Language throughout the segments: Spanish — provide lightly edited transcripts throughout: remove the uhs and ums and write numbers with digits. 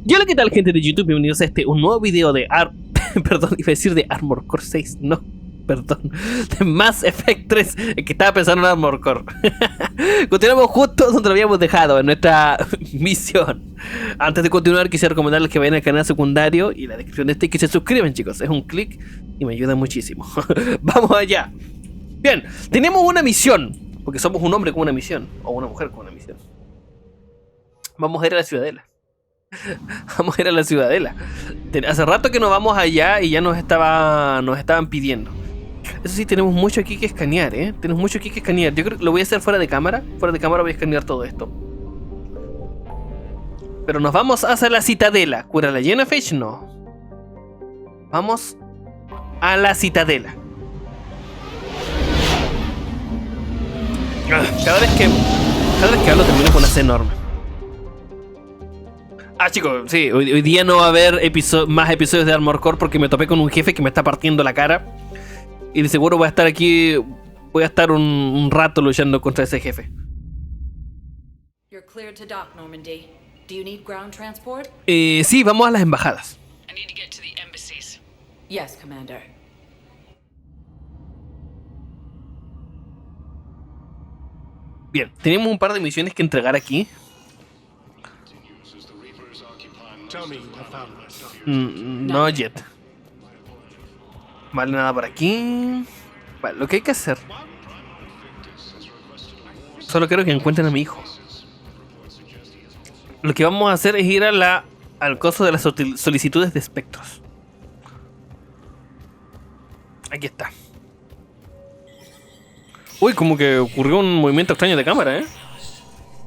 Y hola, ¿qué tal, gente de YouTube? Bienvenidos a un nuevo video de perdón, iba a decir de Armored Core 6, no, perdón, de Mass Effect 3, que estaba pensando en Armored Core. Continuamos justo donde lo habíamos dejado, en nuestra misión. Antes de continuar, quisiera recomendarles que vayan al canal secundario y la descripción de y que se suscriban, chicos, es un clic y me ayuda muchísimo. Vamos allá. Bien, tenemos una misión, porque somos un hombre con una misión, o una mujer con una misión. Vamos a ir a la ciudadela. Vamos a ir a la ciudadela. Hace rato que nos vamos allá y ya nos estaban pidiendo. Eso sí, tenemos mucho aquí que escanear, ¿eh? Tenemos mucho aquí que escanear. Yo creo que lo voy a hacer fuera de cámara. Fuera de cámara voy a escanear todo esto. Pero nos vamos hacia la citadela. ¿Cura la Jennifer? No. Vamos a la citadela. Cada vez que hablo termino con una C enorme. Chicos, sí, hoy día no va a haber más episodios de Armored Core porque me topé con un jefe que me está partiendo la cara. Y de seguro voy a estar aquí, voy a estar un rato luchando contra ese jefe. Sí, vamos a las embajadas. Yes, Commander. Bien, tenemos un par de misiones que entregar aquí. No yet. Vale, nada por aquí. Vale, lo que hay que hacer. Solo quiero que encuentren a mi hijo. Lo que vamos a hacer es ir al coso de las solicitudes de espectros. Aquí está. Uy, como que ocurrió un movimiento extraño de cámara, ¿eh?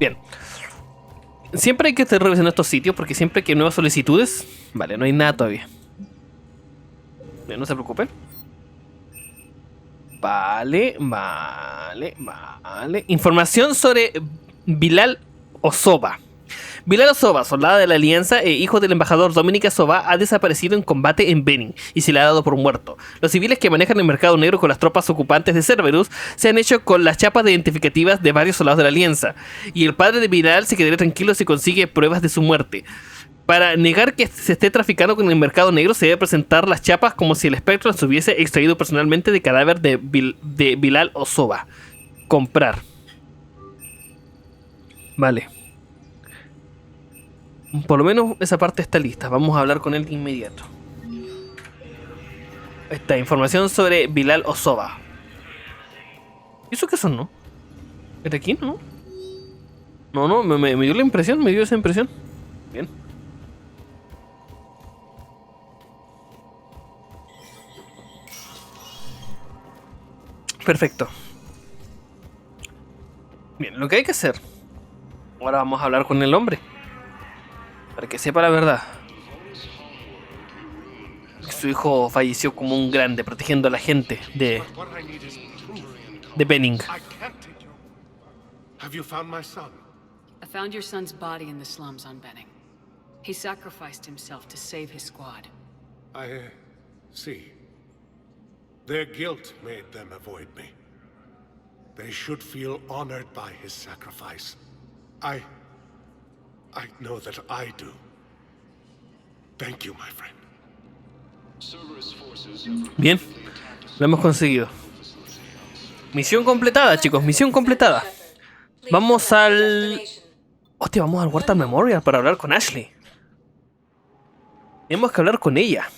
Bien. Siempre hay que estar revisando estos sitios porque siempre que hay nuevas solicitudes... Vale, no hay nada todavía. Bien, no se preocupen. Vale. Información sobre Bilal Osoba. Bilal Osoba, soldado de la Alianza e hijo del embajador Dominic Osoba, ha desaparecido en combate en Benin y se le ha dado por muerto. Los civiles que manejan el mercado negro con las tropas ocupantes de Cerberus se han hecho con las chapas identificativas de varios soldados de la Alianza, y el padre de Bilal se quedaría tranquilo si consigue pruebas de su muerte. Para negar que se esté traficando con el mercado negro, se debe presentar las chapas como si el espectro las hubiese extraído personalmente del cadáver de Bilal Osoba. Comprar. Vale. Por lo menos esa parte está lista. Vamos a hablar con él de inmediato. Esta información sobre Bilal Osoba. ¿Y eso qué son, no? ¿Es de aquí, no? No, me dio la impresión, me dio esa impresión. Bien. Perfecto. Bien, lo que hay que hacer. Ahora vamos a hablar con el hombre. Para que sepa la verdad. Su hijo falleció como un grande, protegiendo a la gente de Benin. Have you found my son? I found your son's body in the slums on Benning. He sacrificed himself to save his squad. I see. Their guilt made them avoid me. They should feel honored by his sacrifice. I know that I do. Thank you, my friend. Bien, lo hemos conseguido. Misión completada, chicos, misión completada. Vamos al... Hostia, vamos al War Memorial para hablar con Ashley. Tenemos que hablar con ella.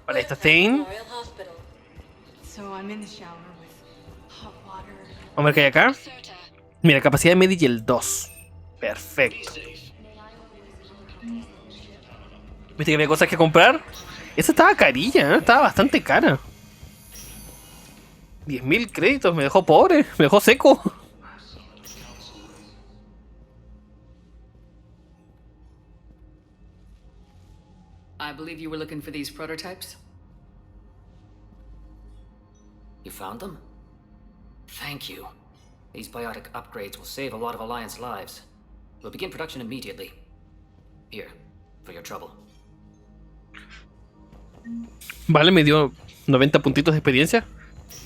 Vale, esta Thane. Vamos a ver qué hay acá. Mira, capacidad de Medi y el 2. Perfecto. ¿Viste que había cosas que comprar? Esta estaba carilla, ¿eh? Estaba bastante cara. 10.000 créditos, me dejó pobre, me dejó seco. I believe you were looking for these prototypes. You found them? Thank you. These biotic upgrades will save a lot of Alliance lives. We'll begin production immediately. Here, for your trouble. Vale, me dio 90 puntitos de experiencia.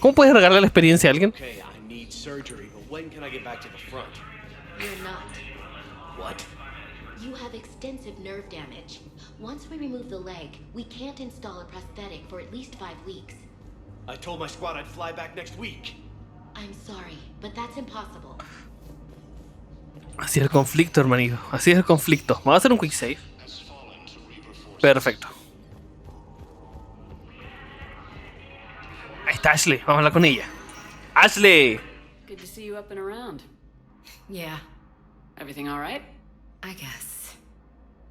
¿Cómo puedes regalar la experiencia a alguien? Okay, I need surgery, but when can I get back to the front? You're not. You have extensive nerve damage. Once we remove the leg, we can't install a prosthetic for at least 5 weeks. I told my squad I'd fly back next week. I'm sorry, but that's impossible. Así es el conflicto, hermanito. Así es el conflicto. Vamos a hacer un quick save. Perfecto. Ahí está Ashley. Vamos a hablar con ella. Ashley. Good to see you up and around. Yeah, Everything all right? I guess.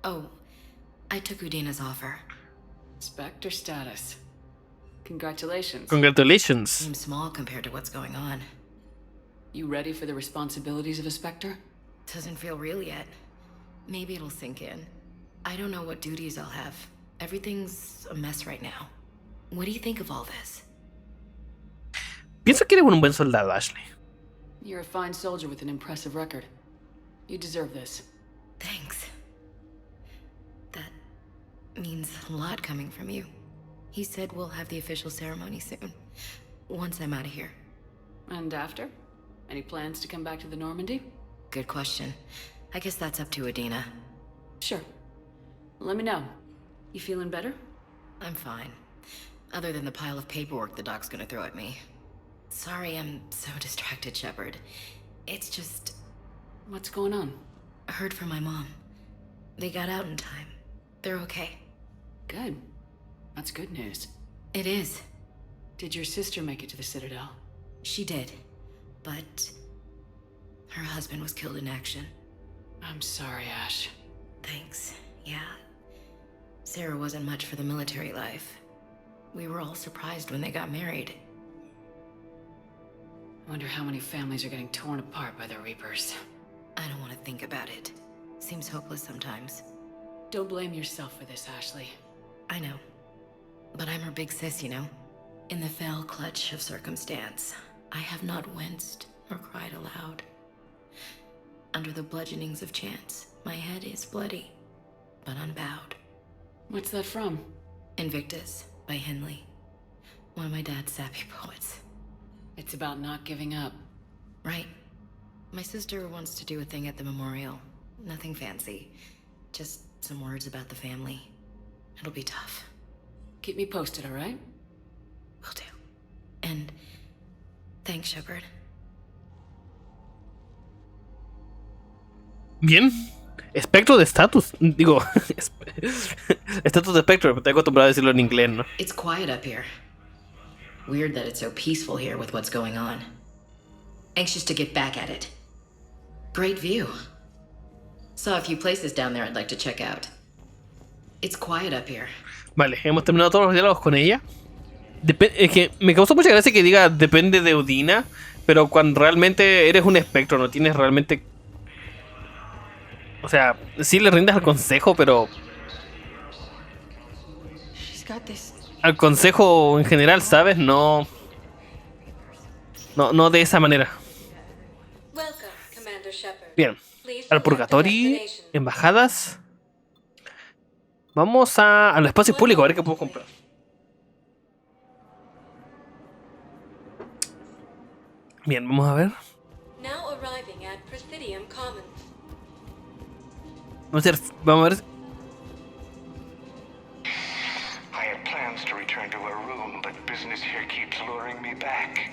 Oh, I took Udina's offer. Spectre status. Congratulations. Congratulations. Seems small compared to what's going on. You ready for the responsibilities of a Spectre? Doesn't feel real yet. Maybe it'll sink in. I don't know what duties I'll have. Everything's a mess right now. What do you think of all this? Pienso que eres un buen soldado, Ashley. You're a fine soldier with an impressive record. You deserve this. Thanks. That means a lot coming from you. He said we'll have the official ceremony soon. Once I'm out of here. And after? Any plans to come back to the Normandy? Good question. I guess that's up to Udina. Sure. Let me know. You feeling better? I'm fine. Other than the pile of paperwork the doc's gonna throw at me. Sorry I'm so distracted, Shepard. It's just... What's going on? I heard from my mom. They got out in time. They're okay. Good. That's good news. It is. Did your sister make it to the Citadel? She did. But... her husband was killed in action. I'm sorry, Ash. Thanks. Yeah. Sarah wasn't much for the military life. We were all surprised when they got married. I wonder how many families are getting torn apart by the Reapers. I don't want to think about it. Seems hopeless sometimes. Don't blame yourself for this, Ashley. I know. But I'm her big sis, you know? In the fell clutch of circumstance, I have not winced or cried aloud. Under the bludgeonings of chance, my head is bloody, but unbowed. What's that from? Invictus by Henley. One of my dad's sappy poets. It's about not giving up. Right. My sister wants to do a thing at the memorial. Nothing fancy. Just some words about the family. It'll be tough. Keep me posted, all right? Will do. And thanks, Shepard. Bien. Espectro de estatus. Digo, estatus de espectro. Estoy acostumbrado a decirlo en inglés, ¿no? It's quiet up here. Weird that it's so peaceful here with what's going on. Anxious to get back at it. Great view. Saw a few places down there I'd like to check out. It's quiet up here. Vale, hemos terminado todos los diálogos con ella. Es que me causó mucha gracia que diga depende de Udina, pero cuando realmente eres un espectro, no tienes realmente... O sea, sí le rindes al consejo, pero... Al consejo en general, ¿sabes? No de esa manera. Bien. Al purgatorio, embajadas. Vamos a los espacios públicos a ver qué puedo comprar. Bien, vamos a ver. Vamos a ver. I had plans to return to our room, but business here keeps luring me back.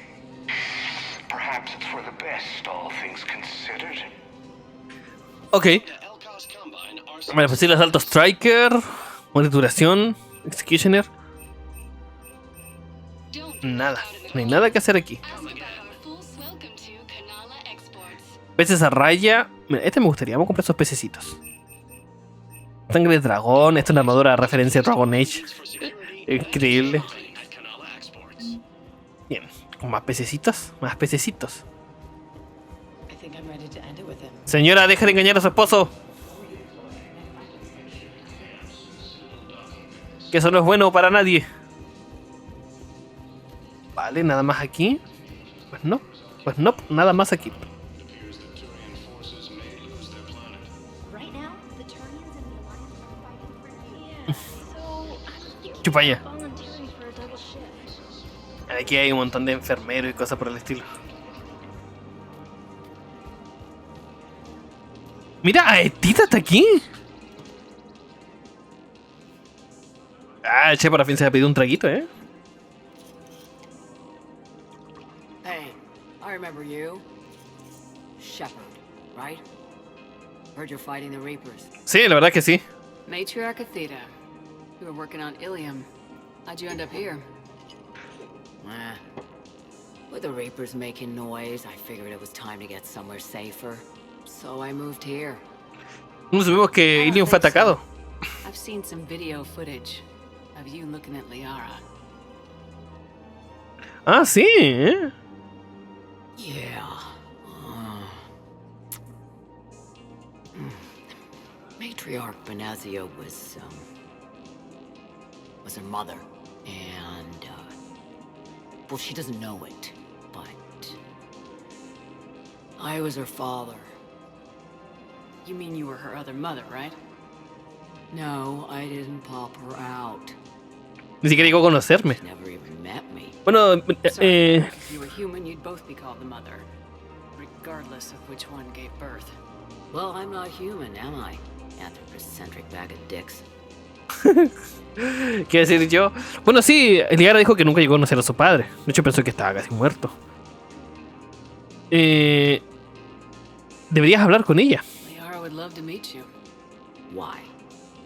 Perhaps it's for the best, all things considered. Ok. Vale, fusil de asalto Striker. Monituración. Executioner. Nada. No hay nada que hacer aquí. Peces a raya. Mira, este me gustaría. Vamos a comprar esos pececitos. Sangre de dragón. Esta es una armadura de referencia a Dragon Age. Increíble. Bien. Con más pececitos. Más pececitos. Señora, deja de engañar a su esposo. Que eso no es bueno para nadie. Vale, nada más aquí. Pues no. Pues no, nada más aquí. Chupaya. Aquí hay un montón de enfermeros y cosas por el estilo. Mira, Aetita está aquí. Ah, che, por fin se ha pedido un traguito, ¿eh? Hey, I remember you. Shepard, right? Heard you're fighting the Reapers. Sí, la verdad que sí. Matriarch Athena. You were working on Ilium. How'd you end up here? With the Reapers making noise, I figured it was time to get somewhere safer. So I moved here. No supimos que Ilium fue atacado. I've seen some video footage of you looking at Liara. Ah, sí, ¿eh? Yeah. Matriarch Benazia was her mother, and well, she doesn't know it, but I was her father. You mean you were her other mother, right? No, I didn't pop her out. Ni siquiera llegó a conocerme. She never even met me. Bueno, If you were human, you'd both be called the mother, regardless of which one gave birth. Well, I'm not human, am I? Anthropocentric bag of dicks. ¿Qué decir yo? Bueno, sí, Liara dijo que nunca llegó a conocer a su padre. De hecho, pensó que estaba casi muerto. Deberías hablar con ella. Liara would love to meet you. Why?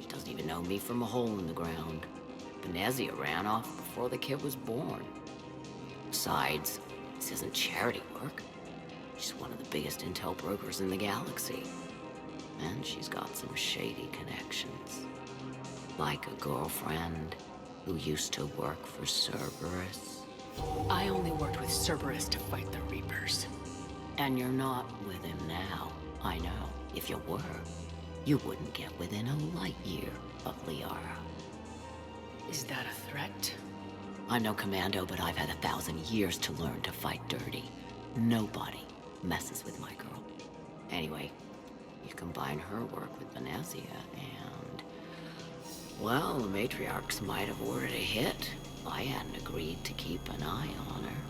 She doesn't even know me from a hole in the ground. Benazia ran off before the kid was born. Besides, this isn't charity work. She's one of the biggest intel brokers in the galaxy. And she's got some shady connections. Like a girlfriend who used to work for Cerberus. I only worked with Cerberus to fight the Reapers. And you're not with him now. I know. If you were, you wouldn't get within a light year of Liara. Is that a threat? I'm no commando, but I've had 1,000 years to learn to fight dirty. Nobody messes with my girl. Anyway, you combine her work with Benazia and... well, the matriarchs might have ordered a hit if I hadn't agreed to keep an eye on her.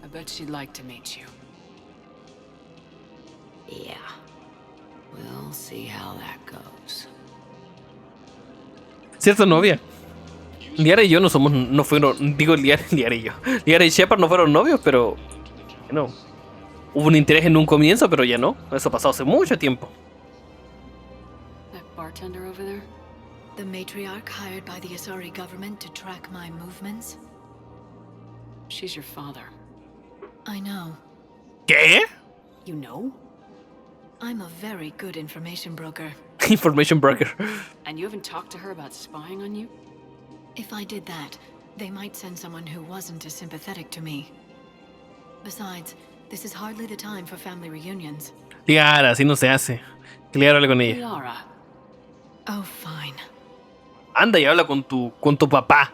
I bet she'd like to meet you. Yeah. We'll see how that goes. Cierto, novia. Liara y yo no fueron, digo Liara y yo. Liara y Shepard no fueron novios, pero no. Hubo un interés en un comienzo, pero ya no. Eso pasó hace mucho tiempo. That bartender over there? The matriarch hired by the Asari government to track my movements? She's your father. I know. ¿Qué? You know? I'm a very good information broker. Information broker. And you haven't talked to her about spying on you? If I did that, they might send someone who wasn't as sympathetic to me. Besides, this is hardly the time for family reunions. Liara, así no se hace. Que Liara hable con ella. Liara. Oh, fine. Anda y habla con tu papá.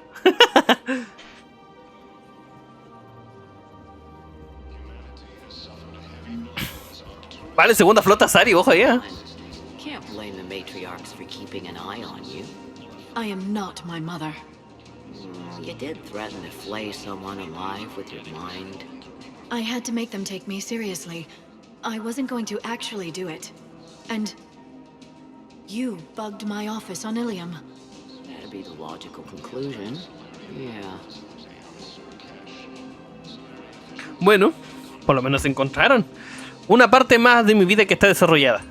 Vale, segunda flota Asari, ojo allá. Can't blame the matriarchs for keeping an eye on you. I am not my mother. You did threaten to flay someone alive with your mind. I had to make them take me seriously. I wasn't going to actually do it. And you bugged my office on Ilium. That'd be the logical conclusion. Yeah. Bueno, por lo menos se encontraron. Una parte más de mi vida que está desarrollada.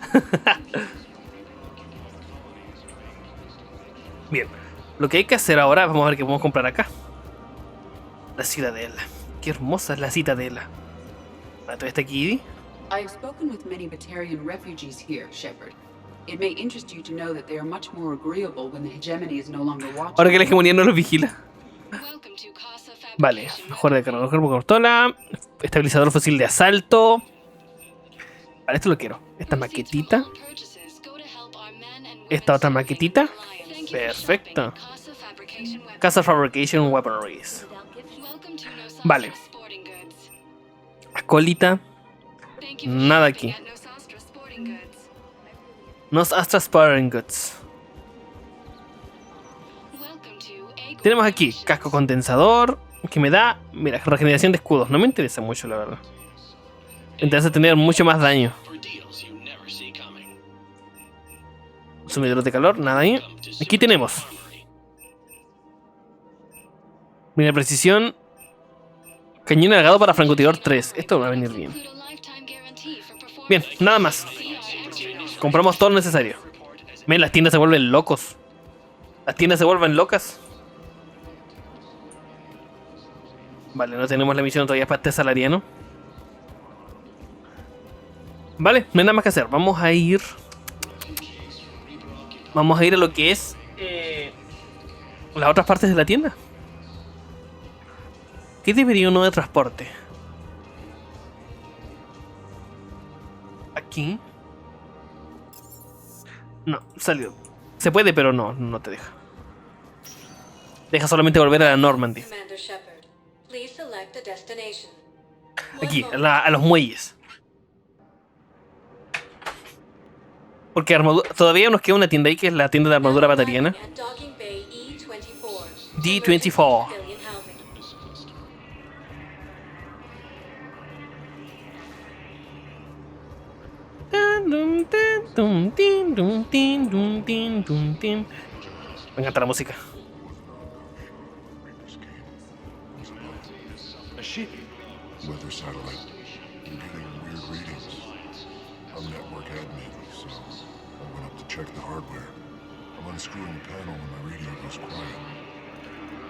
Bien, lo que hay que hacer ahora, vamos a ver qué podemos comprar acá. La ciudadela. Qué hermosa es la citadela. ¿Todavía está aquí? I've spoken with many Batarian refugees here, Shepard. It may interest you to know that they are much more agreeable when the hegemony is no longer watching. Ahora que la hegemonía no los vigila. Vale, mejora de cargador con pistola, estabilizador fósil de asalto. Vale, esto lo quiero. Esta maquetita. Esta otra maquetita. Perfecto. Casa Fabrication Weaponries. Vale. Colita. Nada aquí. Nos Astra Sporting Goods. Tenemos aquí casco condensador. Que me da, mira, regeneración de escudos. No me interesa mucho, la verdad. Me interesa tener mucho más daño. Sumidores de calor, nada ahí. Aquí tenemos. Mira, precisión. Cañón alargado para francotirador 3. Esto va a venir bien. Bien, nada más. Compramos todo lo necesario. Ven, las tiendas se vuelven locos. Las tiendas se vuelven locas. Vale, no tenemos la misión todavía para este salariano. Vale, no hay nada más que hacer. Vamos a ir a lo que es las otras partes de la tienda. ¿Qué debería uno de transporte? Aquí. No, salió. Se puede, pero no te deja. Deja solamente volver a la Normandy. Commander Shepard, please select a destination. Aquí, a los muelles. Porque todavía nos queda una tienda ahí que es la tienda de armadura batariana. D24. Me encanta la música. Weather satellite. You're getting weird readings. I'm network admin, so I went up to check the hardware. I'm unscrewing the panel when my radio goes quiet.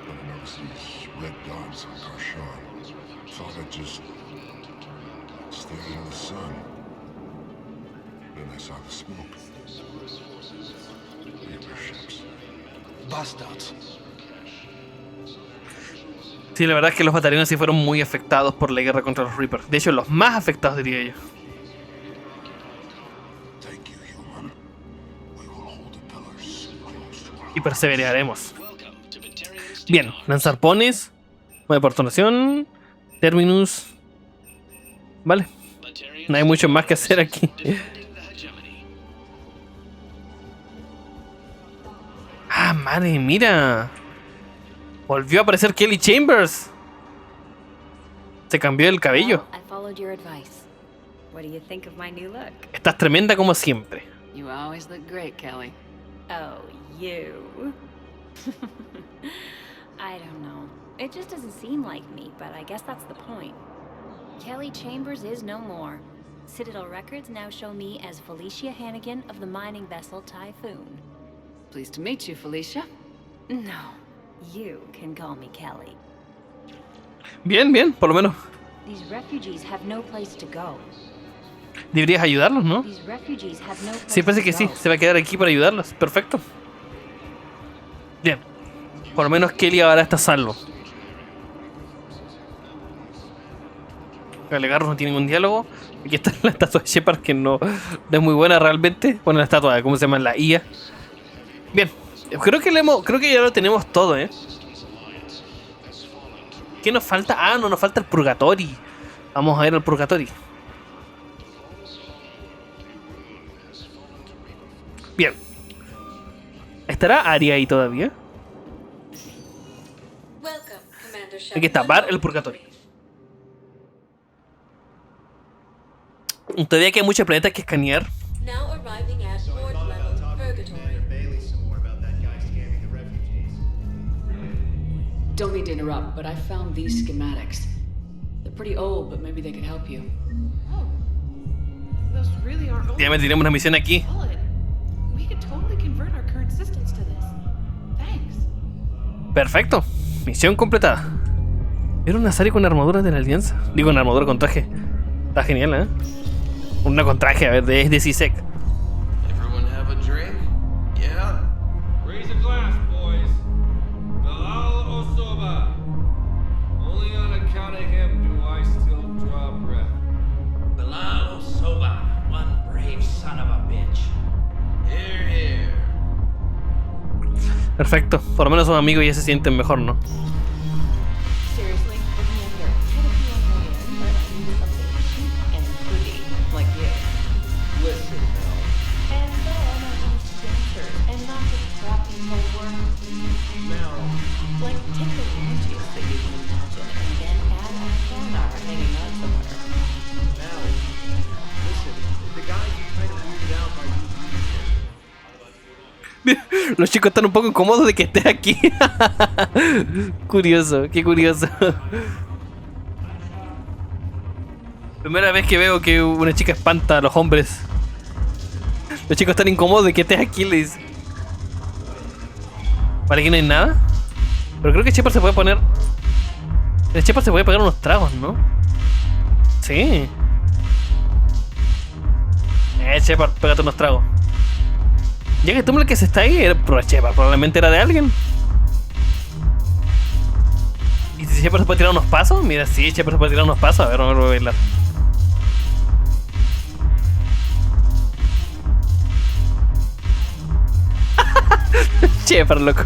But I noticed these red dots on Karshan. Thought I'd just stay in the sun. Then I saw the smoke. Reaper ships. Bastards. Sí, la verdad es que los batarianos sí fueron muy afectados por la guerra contra los Reapers. De hecho, los más afectados, diría yo. Y perseveraremos. Bien, lanzarpones. Modo de portonación. Terminus. Vale. No hay mucho más que hacer aquí. Ah, madre, mira. Volvió a aparecer Kelly Chambers. Se cambió el cabello. I followed your advice. What do you think of my new look? Estás tremenda como siempre. You always look great, Kelly. Oh, you. I don't know. It just doesn't seem like me, but I guess that's the point. Kelly Chambers is no more. Citadel records now show me as Felicia Hannigan of the mining vessel Typhoon. Pleased to meet you, Felicia. No, you can call me Kelly. Bien, bien, por lo menos. These refugees have no place to go. Deberías ayudarlos, ¿no? These refugees have no place Sí, parece que to sí. go. Se va a quedar aquí para ayudarlos. Perfecto. Bien. Por lo menos Kelly ahora está a salvo. Alegarros no tiene ningún diálogo. Aquí está la estatua de Shepard, que no es muy buena realmente. Bueno, la estatua, ¿cómo se llama? La IA. Bien. Creo que ya lo tenemos todo, ¿eh? ¿Qué nos falta? Ah, no, nos falta el Purgatorio. Vamos a ver el Purgatorio. Bien. ¿Estará Aria ahí todavía? Aquí está, Bar el Purgatorio. Todavía queda muchos planetas que escanear. Now arriving at board level purgatory. Don't mean to interrupt, but I found these schematics. They're pretty old, but maybe they could help you. Oh. Those really are old. Ya me tiremos una misión aquí. Solid. We could totally convert our current systems to this. Thanks. Perfecto. Misión completada. Era una serie con armaduras de la alianza. Digo, una armadura con traje. Está genial, ¿eh? Una con traje, a ver, de CSEC. Everyone have a drink? Yeah? Raise a glass, boys. Bilal Osoba. Only on account of him do I still draw breath. Bilal Osoba, one brave son of a bitch. Here, here. Perfecto. Por lo menos son amigos y ya se sienten mejor, ¿no? Seriously, looking under, try to feel more in, but I need something cheap and pretty, like you. Listen, Mel. And then I want dancers, and not just crappy homework. Mel. Like, take the ranches that you can imagine, and then add a canar hanging out somewhere. Mel. Listen, the guys you kind of weirded out by using Los chicos están un poco incómodos de que estés aquí. Curioso, qué curioso. Primera vez que veo que una chica espanta a los hombres. Los chicos están incómodos de que estés aquí, le dice. Vale, aquí no hay nada. Pero creo que Shepard se puede poner... El Shepard se puede pegar unos tragos, ¿no? Sí. Shepard, pégate unos tragos. Ya que tú el que se está ahí, pero Shepard probablemente era de alguien. ¿Y si Shepard se puede tirar unos pasos? Mira, sí, Shepard se puede tirar unos pasos. A ver, vamos a bailar. Shepard, loco.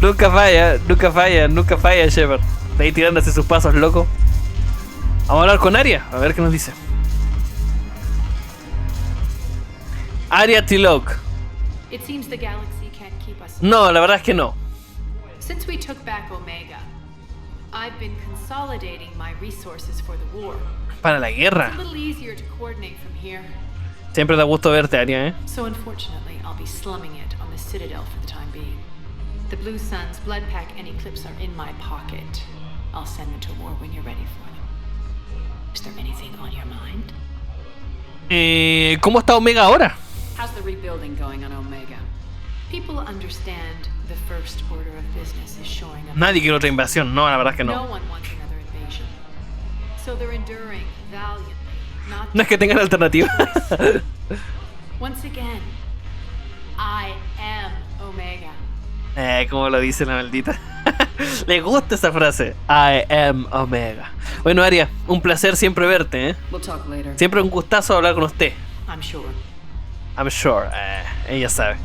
Nunca falla, nunca falla, nunca falla, Shepard. Está ahí tirándose sus pasos, loco. Vamos a hablar con Aria, a ver qué nos dice. Aria Tilok. It seems the galaxy can't keep us. No, la verdad es que no. Since we took back Omega, I've been consolidating my resources for the war. Para la guerra. It's a little easier to coordinate from here. Siempre da gusto verte, Aria, ¿eh? So unfortunately, I'll be slumming it on the Citadel for the time being. The Blue Suns, Blood Pack, and Eclipse are in my pocket. I'll send them to war when you're ready for them. Is there anything on your mind? ¿Cómo está Omega ahora? How's the rebuilding going on Omega? People understand the first order of business is showing up. Nadie quiere otra invasión, no, la verdad es que no. No one wants another invasion. So they're enduring valiantly. No es que tengan alternativa. Once again, I am Omega. Como lo dice la maldita. Le gusta esa frase. I am Omega. Bueno, Aria, un placer siempre verte, ¿eh? We'll talk later. Siempre un gustazo hablar con usted. I'm sure. I'm sure. Ella sabe.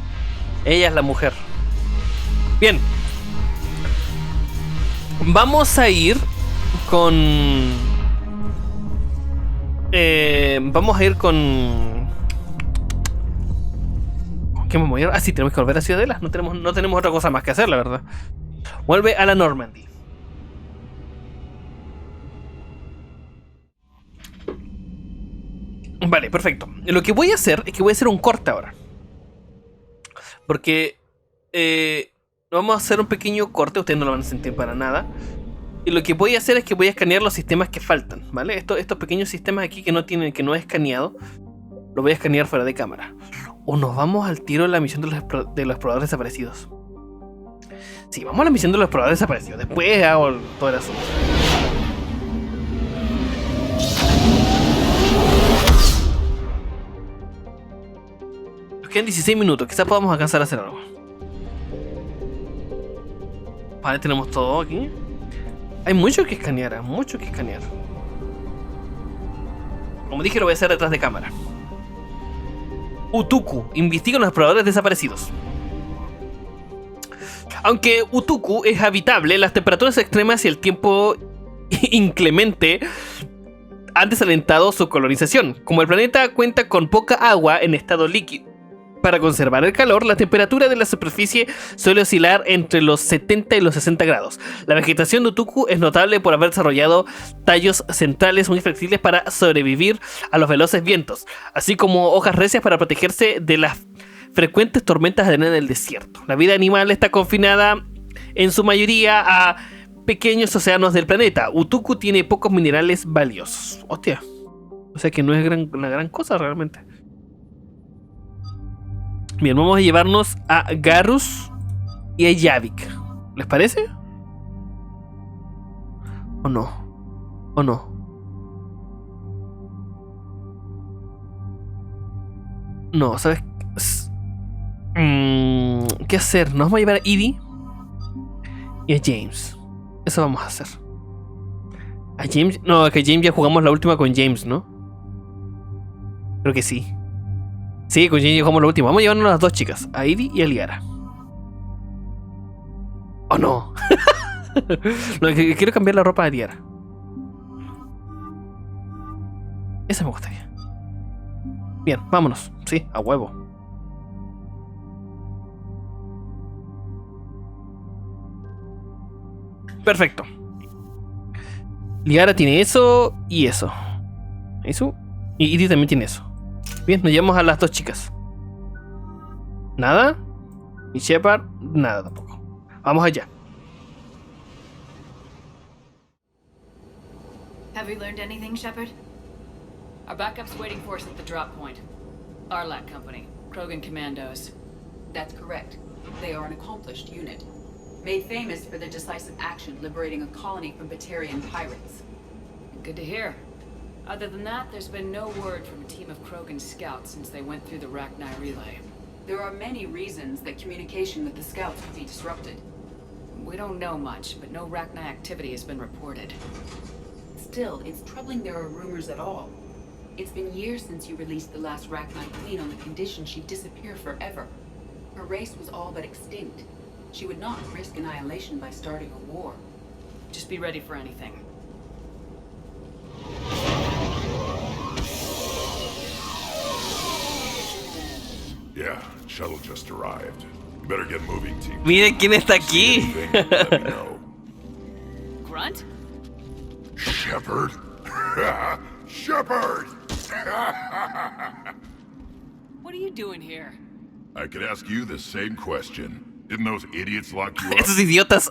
Ella es la mujer. Bien. Vamos a ir con... vamos a ir con... ¿Qué vamos a ir? Ah, sí, tenemos que volver a Ciudadela. No tenemos otra cosa más que hacer, la verdad. Vuelve a la Normandy. Vale, perfecto. Lo que voy a hacer es que voy a hacer un corte ahora. Porque vamos a hacer un pequeño corte. Ustedes no lo van a sentir para nada. Y lo que voy a hacer es que voy a escanear los sistemas que faltan, ¿vale? Estos pequeños sistemas aquí que no he escaneado, los voy a escanear fuera de cámara. O nos vamos al tiro de la misión de los exploradores desaparecidos. Sí, vamos a la misión de los exploradores desaparecidos. Después hago todo el asunto. Nos quedan 16 minutos. Quizás podamos alcanzar a hacer algo. Vale, tenemos todo aquí. Hay mucho que escanear, mucho que escanear. Como dije, lo voy a hacer detrás de cámara. Utuku investiga los exploradores desaparecidos. Aunque Utuku es habitable, las temperaturas extremas y el tiempo inclemente han desalentado su colonización. Como el planeta cuenta con poca agua en estado líquido, para conservar el calor, la temperatura de la superficie suele oscilar entre los 70 y los 60 grados. La vegetación de Utuku es notable por haber desarrollado tallos centrales muy flexibles para sobrevivir a los veloces vientos, así como hojas recias para protegerse de las frecuentes tormentas de arena del desierto. La vida animal está confinada en su mayoría a pequeños océanos del planeta. Utuku tiene pocos minerales valiosos. Hostia. O sea que no es una gran cosa realmente. Bien, vamos a llevarnos a Garrus y a Yavik. ¿Les parece? ¿O no? ¿O no? No, ¿sabes? ¿Qué hacer? Nos vamos a llevar a Edie y a James. Eso vamos a hacer. ¿A James? No, que James ya jugamos la última con James, ¿no? Creo que sí. Sí, con James jugamos la última. Vamos a llevarnos a las dos chicas, a Edie y a Liara. ¡Oh, no! No, quiero cambiar la ropa de Liara. Esa me gustaría. Bien, vámonos. Sí, a huevo. Perfecto. Liara tiene eso y eso. Eso. Y Edie también tiene eso. Bien, nos llevamos a las dos chicas. Nada. Y Shepard, nada tampoco. Vamos allá. Have we learned anything, Shepard? Our backup's waiting for us at the drop point. Aralakh Company, Krogan Commandos. That's correct. They are an accomplished unit, made famous for their decisive action liberating a colony from Batarian pirates. Good to hear. Other than that, there's been no word from a team of Krogan scouts since they went through the Rachni relay. There are many reasons that communication with the scouts could be disrupted. We don't know much, but no Rachni activity has been reported. Still, it's troubling there are rumors at all. It's been years since you released the last Rachni Queen on the condition she'd disappear forever. Her race was all but extinct. She would not risk annihilation by starting a war. Just be ready for anything. Yeah, shuttle just arrived. You better get moving, team. Miren quién está aquí. Grunt? Shepard? Shepard! What are you doing here? I could ask you the same question. Didn't those idiots lock you up? Esos idiotas.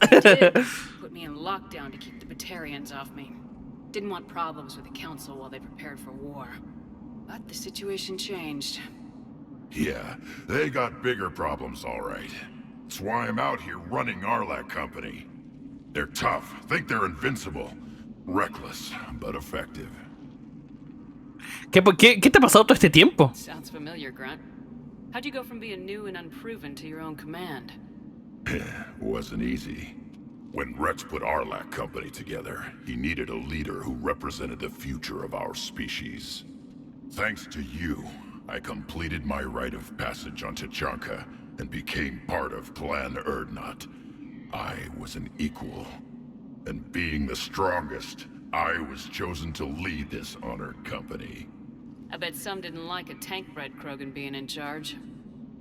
Put me in lockdown to keep the Batarians off me. Didn't want problems with the Council while they prepared for war. But the situation changed. Yeah, they got bigger problems, all right. That's why I'm out here running Aralakh Company. They're tough, think they're invincible. Reckless, but effective. ¿Qué te ha pasado todo este tiempo? Sounds familiar, Grunt. How'd you go from being new and unproven to your own command? Wasn't easy. When Rex put Aralakh Company together, he needed a leader who represented the future of our species. Thanks to you, I completed my rite of passage on Tachanka and became part of Clan Erdnot. I was an equal, and being the strongest, I was chosen to lead this honored company. I bet some didn't like a tank-bred Krogan being in charge.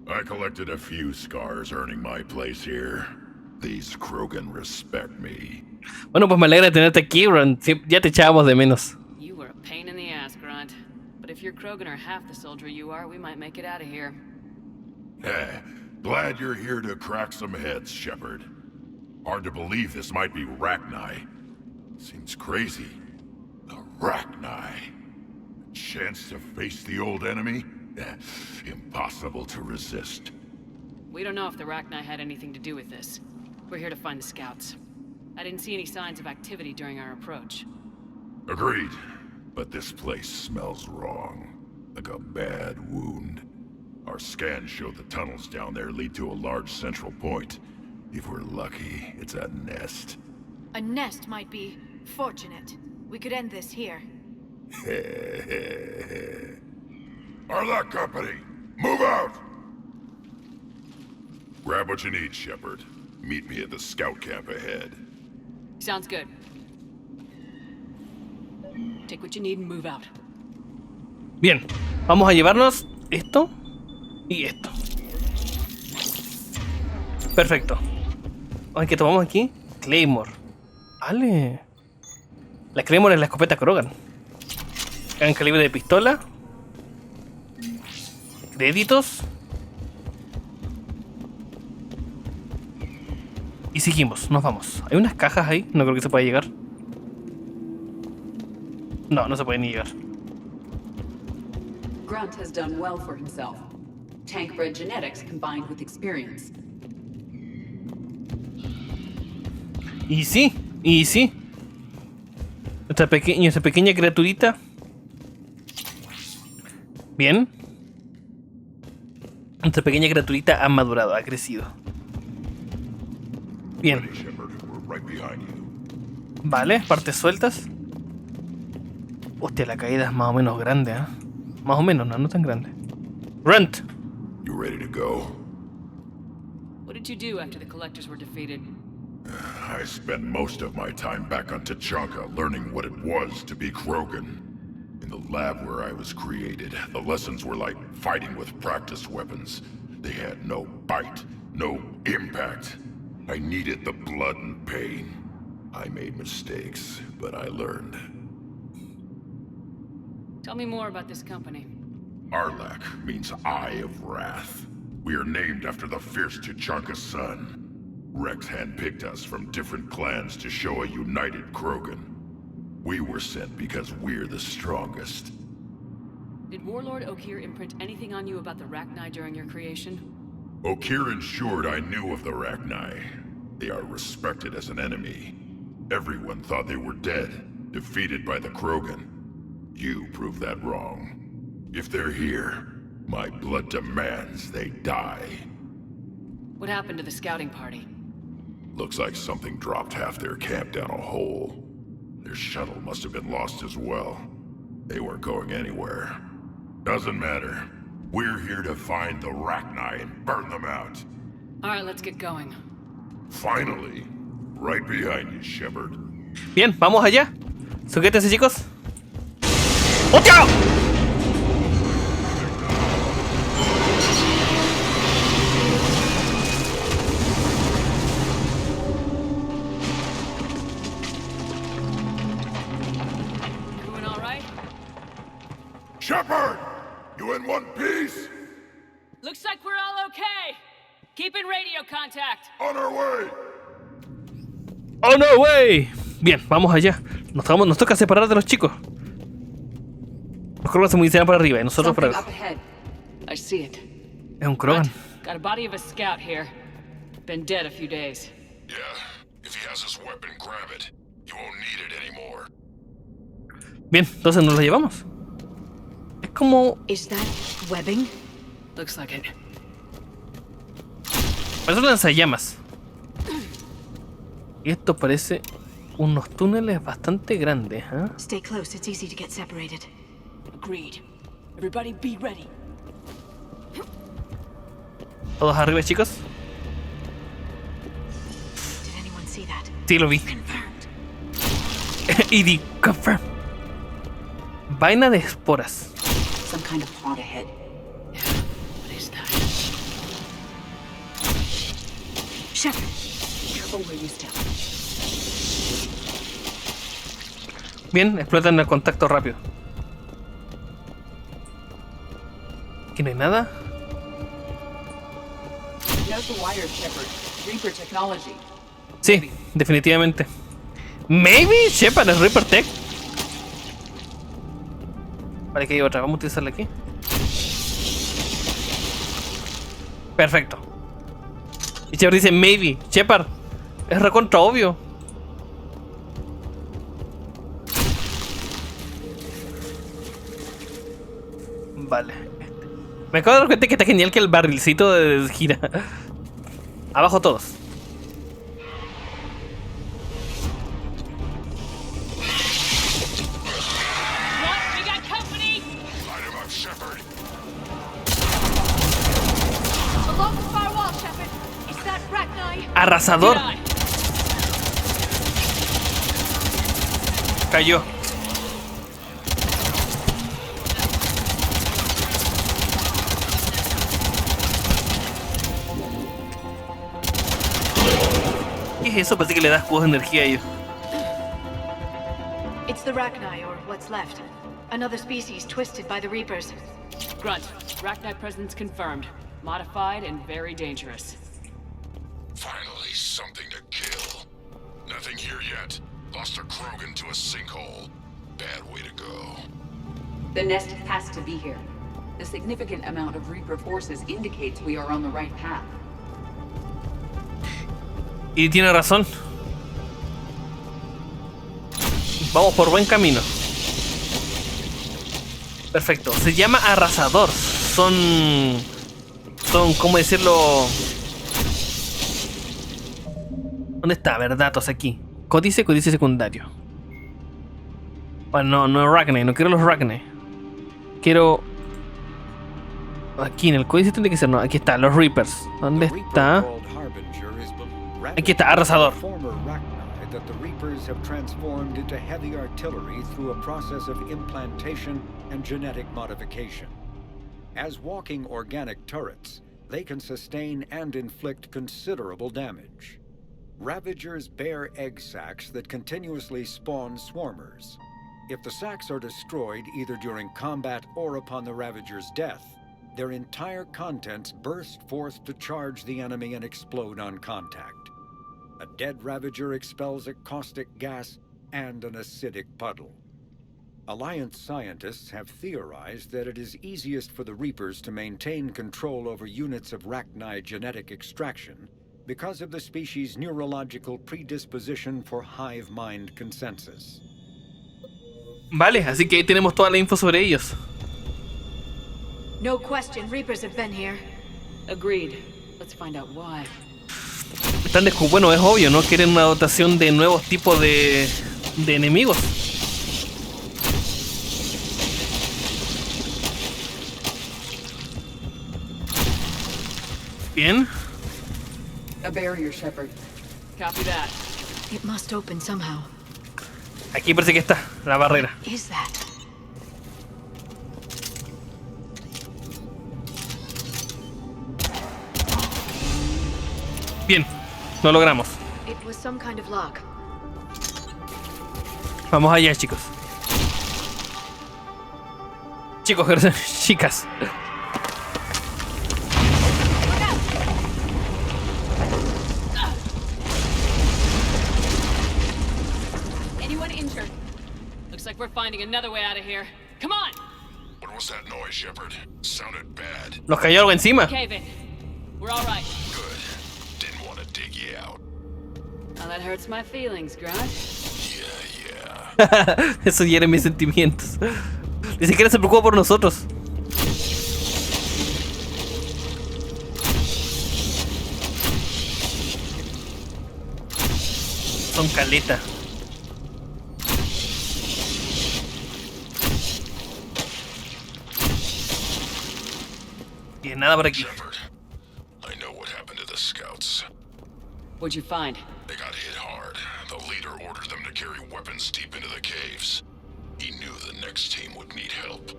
I collected a few scars earning my place here. These Krogan respect me. Bueno, pues me alegra tenerte aquí, Ron. Ya te echábamos de menos. You were a pain in the ass, Grunt. But if your Krogan are half the soldier you are, we might make it out of here. Glad you're here to crack some heads, Shepard. Hard to believe this might be Rachni. Seems crazy. The Rachni. Chance to face the old enemy? Impossible to resist. We don't know if the Rachni had anything to do with this. We're here to find the scouts. I didn't see any signs of activity during our approach. Agreed. But this place smells wrong. Like a bad wound. Our scans show the tunnels down there lead to a large central point. If we're lucky, it's a nest. A nest might be fortunate. We could end this here. Aralakh Company, move out! Grab what you need, Shepard. Meet me at the scout camp ahead. Sounds good. Take what you need and move out. Bien, vamos a llevarnos esto y esto. Perfecto. Ay, ¿qué tomamos aquí? Claymore. Vale. La Claymore es la escopeta Krogan. Gran calibre de pistola. Créditos. Y seguimos, nos vamos. Hay unas cajas ahí, no creo que se pueda llegar. No, no se puede ni llegar. Grunt has done well for himself. Tank-bred genetics combined with experience. Y sí, y sí. Esta pequeña criaturita. Bien. Nuestra pequeña criaturita ha madurado, ha crecido. Bien. Vale, partes sueltas. Hostia, la caída es más o menos grande, ¿eh? Más o menos, no tan grande. Grunt. You ready to go? What did you do after the collectors were defeated? I spent most of my time back on Tachanka learning what it was to be Krogan. In the lab where I was created, the lessons were like fighting with practiced weapons. They had no bite, no impact. I needed the blood and pain. I made mistakes, but I learned. Tell me more about this company. Aralakh means Eye of Wrath. We are named after the fierce Tuchanka's son. Rex handpicked us from different clans to show a united Krogan. We were sent because we're the strongest. Did Warlord Okeer imprint anything on you about the Rachni during your creation? Okeer ensured I knew of the Rachni. They are respected as an enemy. Everyone thought they were dead, defeated by the Krogan. You proved that wrong. If they're here, my blood demands they die. What happened to the scouting party? Looks like something dropped half their camp down a hole. Their shuttle must have been lost as well. They weren't going anywhere. Doesn't matter. We're here to find the Rachni and burn them out. Alright, let's get going. Finally. Right behind you, Shepard. Bien, vamos allá. Sujétense, chicos. ¡Hostia! Everyone alright? Shepard! You in one piece? Looks like we're all okay. Keep in radio contact. On our way. ¡Oh, no, way! Bien, vamos allá. Nos toca separar de los chicos. Los Krogan se movilizaron para arriba y nosotros para abajo. I see it. Es un Krogan. Got a body of a scout here. Been dead a few days. Yeah, if he has his weapon, grab it. You won't need it anymore. Bien, entonces nos lo llevamos. Es como... Is that webbing? Looks like it. Parece un lanzallamas. Y esto parece unos túneles bastante grandes, ¿eh? Stay close, it's easy to get separated. Agreed. Everybody be ready. ¿Todos arriba, chicos? Did anyone see that? Sí, lo vi. Y di confirm. Vaina de esporas. Some kind of pod ahead. What is that? Shepard, careful where you step. Bien, explotan el contacto rápido. Aquí no hay nada. Note the wire, Shepard. Reaper technology. Sí, definitivamente. Maybe Shepard es Reaper Tech. Vale, que hay otra. Vamos a utilizarla aquí. Perfecto. Y Shepard dice maybe. Shepard, es recontra obvio. Vale. Me acabo de dar cuenta que está genial que el barrilcito gira. Abajo todos. Arrasador. Cayó. ¿Qué es eso? Parece que le das cubos de energía a ellos. It's the Rachni, or what's left. Another species twisted by the Reapers. Grunt, Rachni presence confirmed. Modified and very dangerous. Finally, something to kill. Nothing here yet. Lost a Krogan to a sinkhole. Bad way to go. The nest has to be here. The significant amount of Reaper forces indicates we are on the right path. Y tiene razón. Vamos por buen camino. Perfecto. Se llama arrasador. Son, ¿cómo decirlo? ¿Dónde está? A ver, datos aquí. Códice secundario. Bueno, no Rachni, no quiero los Rachni. Quiero... Aquí en el códice tiene que ser, no, aquí está, los Reapers. ¿Dónde está? Aquí está, arrasador. That the Reapers have transformed into heavy artillery through a process of implantation and genetic modification. As walking organic turrets, they can sustain and inflict considerable damage. Ravagers bear egg sacs that continuously spawn swarmers. If the sacs are destroyed either during combat or upon the Ravager's death, their entire contents burst forth to charge the enemy and explode on contact. A dead Ravager expels a caustic gas and an acidic puddle. Alliance scientists have theorized that it is easiest for the Reapers to maintain control over units of Rachni genetic extraction because of the species' neurological predisposition for hive mind consensus. Vale, así que ahí tenemos toda la info sobre ellos. No question, Reapers have been here. Agreed. Let's find out why. Están bueno, es obvio, ¿no? Quieren una dotación de nuevos tipos de enemigos. Bien. A barrier, Shepard. Copy that. It must open somehow. Aquí parece que está la barrera. What is that? Bien, lo logramos. It was some kind of lock. Vamos allá, chicos. Chicos, chicas. Anyone injured? Looks like we're finding another way out of here. Come on! What was that noise, Shepard? Sounded bad. Nos cayó algo encima. Okay, Vic. We're all right. Good. Didn't want to dig you out. Now that hurts my feelings, Grunt. Yeah. Eso hiere mis sentimientos. Ni siquiera se preocupa por nosotros. Son caleta. Bien, nada por aquí. Shepard, I know what happened to the scouts. What'd you find? They got hit hard. The leader ordered them to carry weapons deep into the caves. He knew the next team would need help.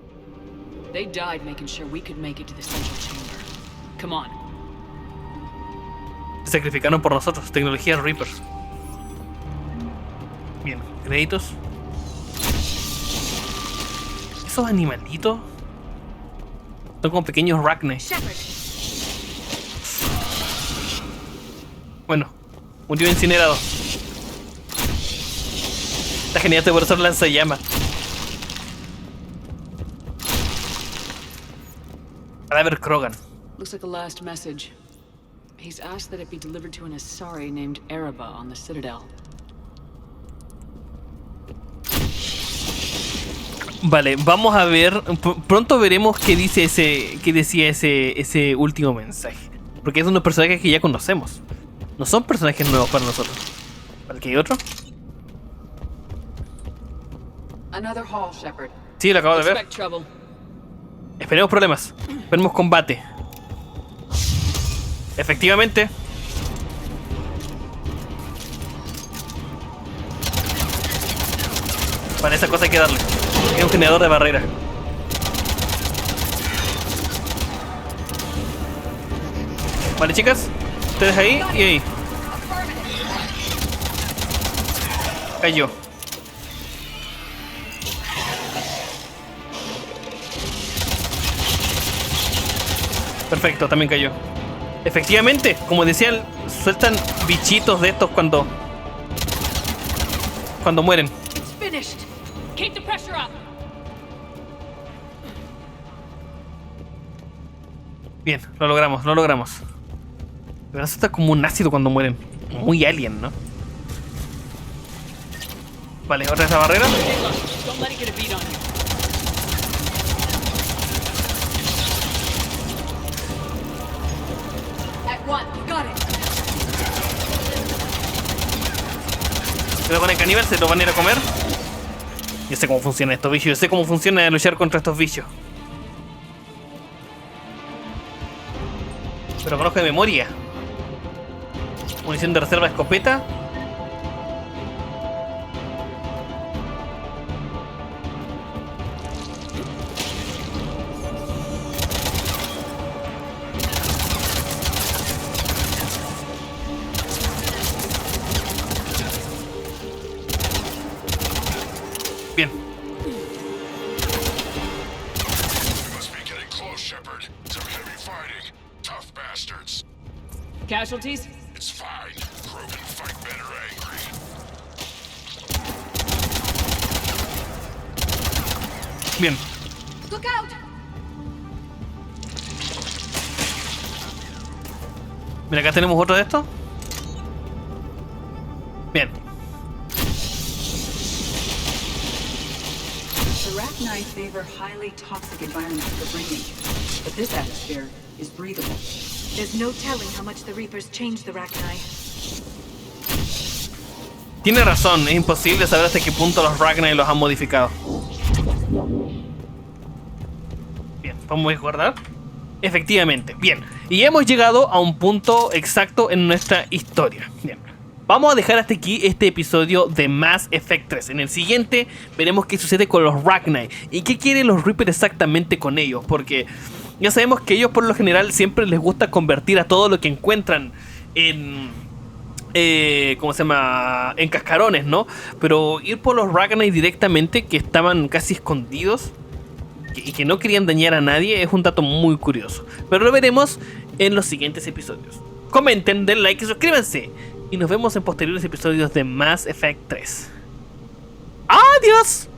They died making sure we could make it to the central chamber. Come on. Se sacrificaron por nosotros. Tecnología Reaper. Bien, créditos. Esos animalitos son como pequeños Rachni. Bueno, murió incinerado. Está genial este profesor lanzallamas. Cadáver Krogan. Looks like the last message. He's asked that it be delivered to an Asari named Ereba on the Citadel. Vale, vamos a ver. Pronto veremos qué decía ese último mensaje. Porque es unos personajes que ya conocemos. No son personajes nuevos para nosotros. ¿Para qué hay otro? Another hall, Shepard. Sí, lo acabo de ver. Esperemos problemas. Esperemos combate. Efectivamente. Para esa cosa hay que darle. Es un generador de barrera. Vale, chicas. Ustedes ahí y ahí. Cayó. Perfecto, también cayó. Efectivamente, como decía, sueltan bichitos de estos cuando mueren. Keep the pressure up. Bien, lo logramos, lo logramos. Pero eso está como un ácido cuando mueren. Muy alien, ¿no? Vale, otra de esa barrera. Don't let it get a beat on you. At one, got it. Se lo van a caníbal, se lo van a ir a comer. Yo sé cómo funciona estos bichos, yo sé cómo funciona luchar contra estos bichos. Pero conozco de memoria. Munición de reserva, escopeta. Bien. We must be getting close, Shepard. Casualties? It's fine. Krogan fight better angry. Bien. Look out! Mira, acá tenemos otro de estos. Bien. The Arachni favor highly toxic environments for breeding, but this atmosphere is breathable. There's no telling how much the Reapers changed the Arachni. Tiene razón, es imposible saber hasta qué punto los Ragnar los han modificado. Bien, ¿vamos a guardar? Efectivamente, bien. Y hemos llegado a un punto exacto en nuestra historia. Bien. Vamos a dejar hasta aquí este episodio de Mass Effect 3. En el siguiente veremos qué sucede con los Ragnar y qué quieren los Reapers exactamente con ellos. Porque ya sabemos que ellos por lo general siempre les gusta convertir a todo lo que encuentran en... ¿cómo se llama? En cascarones, ¿no? Pero ir por los Ragnar directamente, que estaban casi escondidos y que no querían dañar a nadie, es un dato muy curioso. Pero lo veremos en los siguientes episodios. Comenten, den like y suscríbanse. Y nos vemos en posteriores episodios de Mass Effect 3. ¡Adiós!